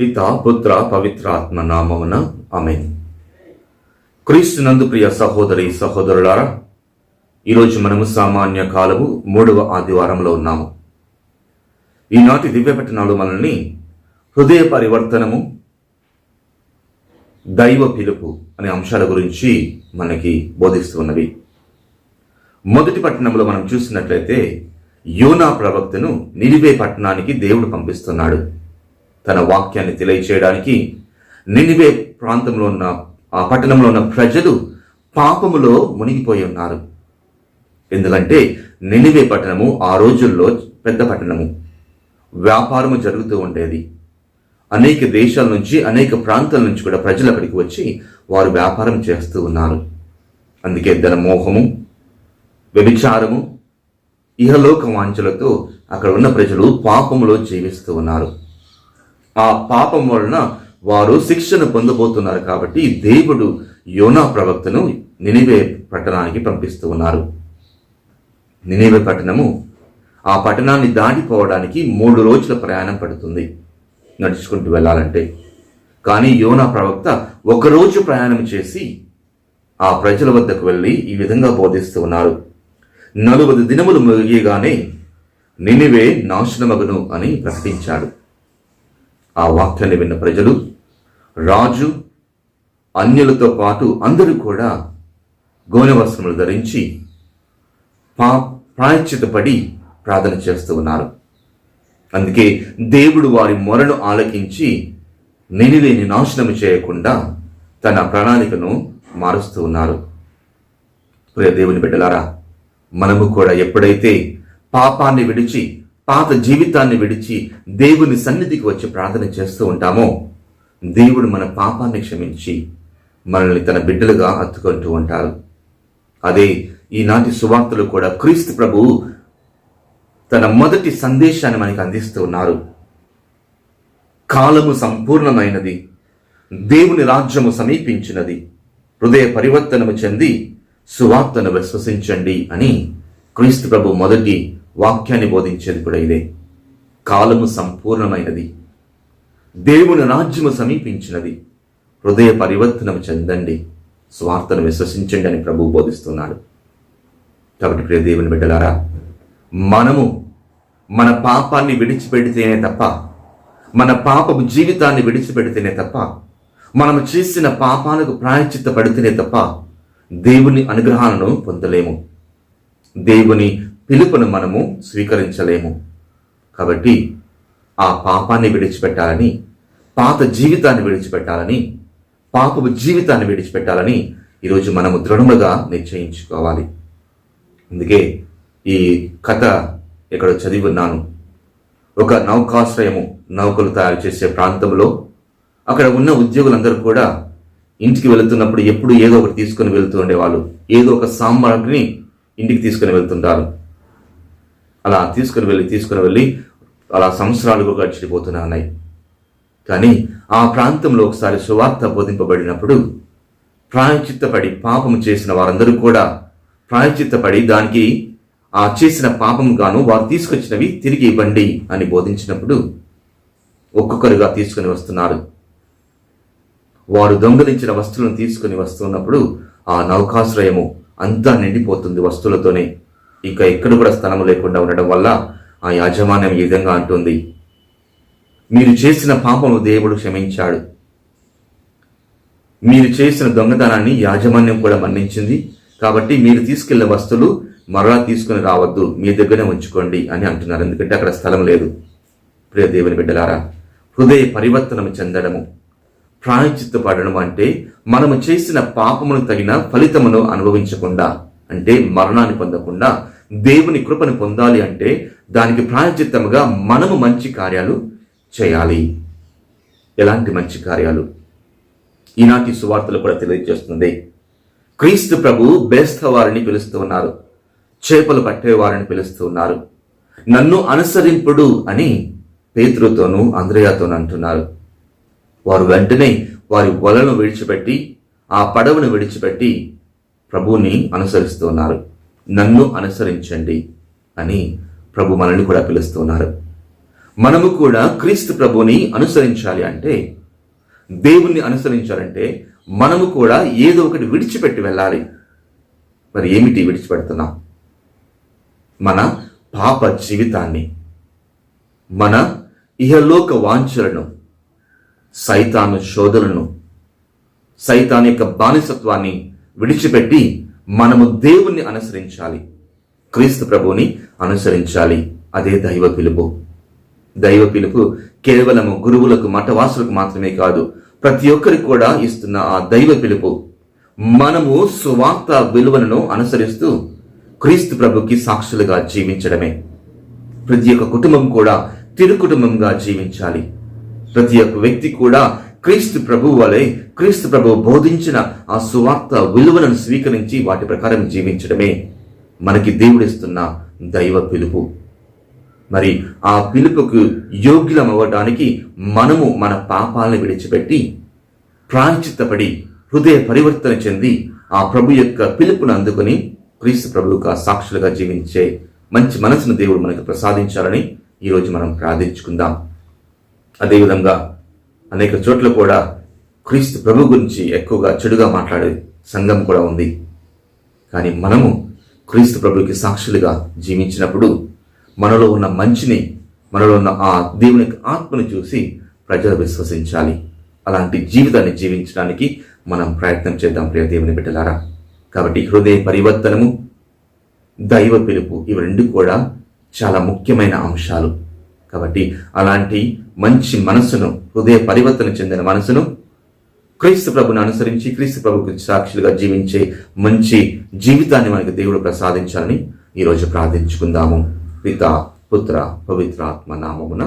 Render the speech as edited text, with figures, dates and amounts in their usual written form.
పితా పుత్ర పవిత్ర ఆత్మ నామమున ఆమేన్. క్రీస్తునందు ప్రియ సహోదరి సహోదరులారా, ఈరోజు మనము సామాన్య కాలము 3వ ఆదివారంలో ఉన్నాము. ఈనాటి దివ్య పట్టణాలు మనల్ని హృదయ పరివర్తనము, దైవ పిలుపు అనే అంశాల గురించి మనకి బోధిస్తున్నవి. మొదటి పట్టణంలో మనం చూసినట్లయితే యోనా ప్రవక్తను నినివే పట్టణానికి దేవుడు పంపిస్తున్నాడు. తన వాక్యాన్ని తెలియచేయడానికి నినివే ప్రాంతంలో ఉన్న ఆ పట్టణంలో ఉన్న ప్రజలు పాపములో మునిగిపోయి ఉన్నారు. ఎందుకంటే నినివే పట్టణము ఆ రోజుల్లో పెద్ద పట్టణము, వ్యాపారము జరుగుతూ ఉండేది. అనేక దేశాల నుంచి, అనేక ప్రాంతాల నుంచి కూడా ప్రజలు అక్కడికి వచ్చి వారు వ్యాపారం చేస్తూ ఉన్నారు. అందుకే ధనమోహము, వ్యభిచారము, ఇహలోక వాంఛలతో అక్కడ ఉన్న ప్రజలు పాపములో జీవిస్తూ ఉన్నారు. ఆ పాపం వలన వారు శిక్షను పొందబోతున్నారు. కాబట్టి దేవుడు యోనా ప్రవక్తను నినివే పట్టణానికి పంపిస్తూ ఉన్నారు. నినివే పట్టణము, ఆ పట్టణాన్ని దాటిపోవడానికి 3 రోజుల ప్రయాణం పడుతుంది నడుచుకుంటూ వెళ్ళాలంటే. కానీ యోనా ప్రవక్త 1 రోజు ప్రయాణం చేసి ఆ ప్రజల వద్దకు వెళ్ళి ఈ విధంగా బోధిస్తూ ఉన్నారు. 40 దినములు ముగియగానే నినివే నాశనమగును అని ప్రకటించాడు. ఆ వాక్యాన్ని విన్న ప్రజలు, రాజు, అన్యులతో పాటు అందరూ కూడా గోనె వస్త్రములు ధరించి ప్రాయశ్చిత్తపడి ప్రార్థన చేస్తూ ఉన్నారు. అందుకే దేవుడు వారి మొరను ఆలకించి నినివేని నాశనం చేయకుండా తన ప్రణాళికను మారుస్తూ ఉన్నారు. ప్రియ దేవుని బిడ్డలారా, మనము కూడా ఎప్పుడైతే పాపాన్ని విడిచి, పాత జీవితాన్ని విడిచి దేవుని సన్నిధికి వచ్చి ప్రార్థన చేస్తూ ఉంటామో, దేవుడు మన పాపాన్ని క్షమించి మనల్ని తన బిడ్డలుగా హత్తుకుంటూ ఉంటారు. అదే ఈనాటి సువార్తలు కూడా క్రీస్తు ప్రభువు తన మొదటి సందేశాన్ని మనకి అందిస్తూ ఉన్నారు. కాలము సంపూర్ణమైనది, దేవుని రాజ్యము సమీపించినది, హృదయ పరివర్తనము చెంది సువార్తను విశ్వసించండి అని క్రీస్తు ప్రభు మొదటి వాక్యాన్ని బోధించేది కూడా ఇదే. కాలము సంపూర్ణమైనది, దేవుని రాజ్యము సమీపించినది, హృదయ పరివర్తనము చెందండి, స్వార్థను విశ్వసించండి అని ప్రభువు బోధిస్తున్నాడు. కాబట్టి ప్రియ దేవుని బిడ్డలారా, మనము మన పాపాన్ని విడిచిపెడితేనే తప్ప, మన పాపపు జీవితాన్ని విడిచిపెడితేనే తప్ప, మనము చేసిన పాపాలకు ప్రాయశ్చిత్త పడితేనే తప్ప దేవుని అనుగ్రహాలను పొందలేము, దేవుని పిలుపును మనము స్వీకరించలేము. కాబట్టి ఆ పాపాన్ని విడిచిపెట్టాలని, పాత జీవితాన్ని విడిచిపెట్టాలని, పాపపు జీవితాన్ని విడిచిపెట్టాలని ఈరోజు మనము దృఢముగా నిశ్చయించుకోవాలి. అందుకే ఈ కథ ఎక్కడో చదివి ఉన్నాను. ఒక నౌకాశ్రయము, నౌకలు తయారు చేసే ప్రాంతంలో అక్కడ ఉన్న ఉద్యోగులందరూ కూడా ఇంటికి వెళుతున్నప్పుడు ఎప్పుడు ఏదో ఒకటి తీసుకుని వెళ్తూ ఉండేవాళ్ళు. ఏదో ఒక సామాగ్రిని ఇంటికి తీసుకుని వెళ్తుంటారు. అలా తీసుకుని వెళ్ళి అలా సంవత్సరాలు గడిచిపోతున్నాయి. కానీ ఆ ప్రాంతంలో ఒకసారి సువార్త బోధింపబడినప్పుడు ప్రాయశ్చిత్తపడి పాపము చేసిన వారందరూ కూడా ప్రాయశ్చిత్తపడి దానికి ఆ చేసిన పాపం గాను వారు తీసుకొచ్చినవి తిరిగి ఇవ్వండి అని బోధించినప్పుడు ఒక్కొక్కరుగా తీసుకుని వస్తున్నారు. వారు దొంగలించిన వస్తువులను తీసుకుని వస్తున్నప్పుడు ఆ నౌకాశ్రయము అంతా నిండిపోతుంది వస్తువులతోనే. ఇక ఎక్కడ కూడా స్థలము లేకుండా ఉండడం వల్ల ఆ యాజమాన్యం ఈ విధంగా అంటుంది, మీరు చేసిన పాపము దేవుడు క్షమించాడు, మీరు చేసిన దొంగతనాన్ని యాజమాన్యం కూడా మన్నించింది, కాబట్టి మీరు తీసుకెళ్లిన వస్తువులు మరలా తీసుకుని రావద్దు, మీ దగ్గరే ఉంచుకోండి అని అంటున్నారు. ఎందుకంటే అక్కడ స్థలం లేదు. ప్రియ దేవుని బిడ్డలారా, హృదయ పరివర్తనము చెందడము, ప్రాయశ్చిత్తపడడం అంటే మనము చేసిన పాపమును తగిన ఫలితమును అనుభవించకుండా, అంటే మరణాన్ని పొందకుండా దేవుని కృపను పొందాలి అంటే దానికి ప్రాయశ్చిత్తముగా మనము మంచి కార్యాలు చేయాలి. ఎలాంటి మంచి కార్యాలు? ఈనాటి సువార్తలు కూడా తెలియజేస్తుంది. క్రీస్తు ప్రభు బేస్తవారిని పిలుస్తూ ఉన్నారు, చేపలు పట్టేవారిని పిలుస్తూ ఉన్నారు. నన్ను అనుసరింపుడు అని పేతురుతోనూ అంద్రయ్యతోనూ అంటున్నారు. వారు వెంటనే వారి వలను విడిచిపెట్టి, ఆ పడవను విడిచిపెట్టి ప్రభువుని అనుసరిస్తూ ఉన్నారు. నన్ను అనుసరించండి అని ప్రభు మనల్ని కూడా పిలుస్తున్నారు. మనము కూడా క్రీస్తు ప్రభుని అనుసరించాలి అంటే, దేవుణ్ణి అనుసరించాలంటే మనము కూడా ఏదో ఒకటి విడిచిపెట్టి వెళ్ళాలి. మరి ఏమిటి విడిచిపెడుతున్నాం? మన పాప జీవితాన్ని, మన ఇహలోక వాంఛలను, సైతాను శోధనను, సైతాను యొక్క బానిసత్వాన్ని విడిచిపెట్టి మనము దేవుణ్ణి అనుసరించాలి, క్రీస్తు ప్రభువుని అనుసరించాలి. అదే దైవ పిలుపు. దైవ పిలుపు కేవలము గురువులకు, మఠవాసులకు మాత్రమే కాదు, ప్రతి ఒక్కరికి కూడా ఇస్తున్న ఆ దైవ పిలుపు మనము సువార్త విలువలను అనుసరిస్తూ క్రీస్తు ప్రభుకి సాక్షులుగా జీవించడమే. ప్రతి ఒక్క కుటుంబం కూడా తిరు కుటుంబంగా జీవించాలి. ప్రతి ఒక్క వ్యక్తి కూడా క్రీస్తు ప్రభు వలె, క్రీస్తు ప్రభు బోధించిన ఆ సువార్త విలువలను స్వీకరించి వాటి ప్రకారం జీవించడమే మనకి దేవుడిస్తున్న దైవ పిలుపు. మరి ఆ పిలుపుకు యోగ్యులం అవ్వడానికి మనము మన పాపాలను విడిచిపెట్టి ప్రాయశ్చిత్తపడి హృదయ పరివర్తన చెంది ఆ ప్రభు యొక్క పిలుపును అందుకుని క్రీస్తు ప్రభువుగా సాక్షులుగా జీవించే మంచి మనసును దేవుడు మనకు ప్రసాదించాలని ఈరోజు మనం ప్రార్థించుకుందాం. అదేవిధంగా అనేక చోట్ల కూడా క్రీస్తు ప్రభు గురించి ఎక్కువగా చెడుగా మాట్లాడే సంఘం కూడా ఉంది. కానీ మనము క్రీస్తు ప్రభుకి సాక్షులుగా జీవించినప్పుడు మనలో ఉన్న మంచిని, మనలో ఉన్న ఆ దేవుని ఆత్మను చూసి ప్రజలు విశ్వసించాలి. అలాంటి జీవితాన్ని జీవించడానికి మనం ప్రయత్నం చేద్దాం ప్రియ దేవుని బిడ్డలారా. కాబట్టి హృదయ పరివర్తనము, దైవ పిలుపు, ఇవి రెండు కూడా చాలా ముఖ్యమైన అంశాలు. కాబట్టి అలాంటి మంచి మనసును, హృదయ పరివర్తన చెందిన మనసును క్రీస్తు ప్రభుని అనుసరించి క్రీస్తు ప్రభుకు సాక్షులుగా జీవించే మంచి జీవితాన్ని మనకు దేవుడు ప్రసాదించాలని ఈరోజు ప్రార్థించుకుందాము. పితా, పుత్ర, పవిత్రాత్మ నామమున